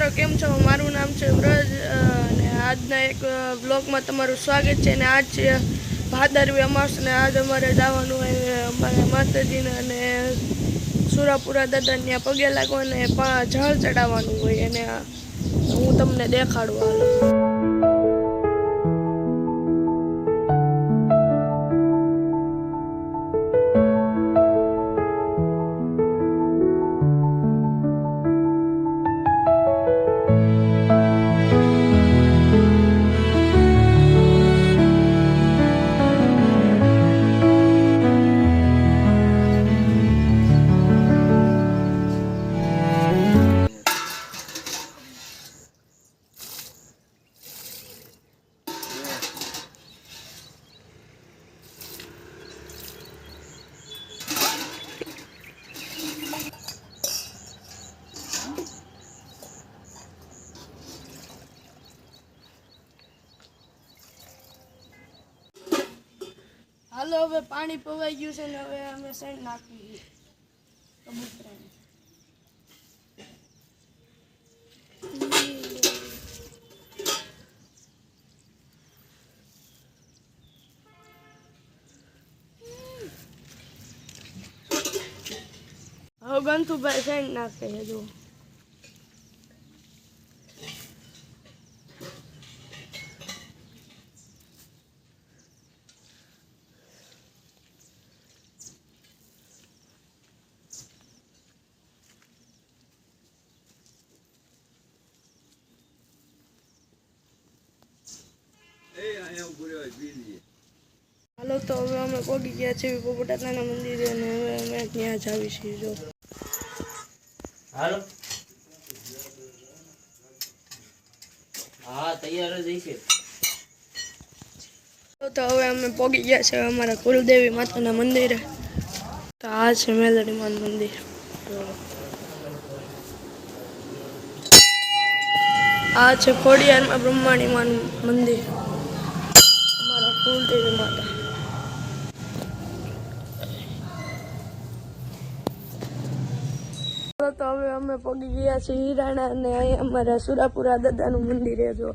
મિત્રો કેમ છો? મારું નામ છે વ્રજ અને આજના એક બ્લોગમાં તમારું સ્વાગત છે. અને આજ છે ભાદરવી અમાસ ને આજ અમારે જવાનું હોય અમારા માતાજીને અને સુરાપુરા દાદાને ત્યાં પગે લાગવાને જળ ચડાવવાનું હોય અને હું તમને દેખાડું હાલો. હાલો હવે પાણી પવાઈ ગયું છે ને હવે અમે સેણ નાખી કબૂતરાને. હવે ગંથુભાઈ સેણ નાખે છે જો. હાલો તો હવે અમે પહોંચી ગયા છીએ પોપટાના મંદિરે અને હવે અમે ત્યાં જ આવી છીએ જો. હાલો હા તૈયાર જ છે. તો હવે અમે પહોંચી ગયા છે અમારા કુલદેવી માતાના મંદિરે. તો આ છે મેલડી માનું મંદિર. આ છે ખોડિયારમાં બ્રહ્માણી માનું મંદિર અમારા કુલદેવી માતા. તો હવે અમે પહોંચી ગયા છીએ હિરાણા અને અહીંયા અમારા સુરાપુરા દાદાનું મંદિર છે જો.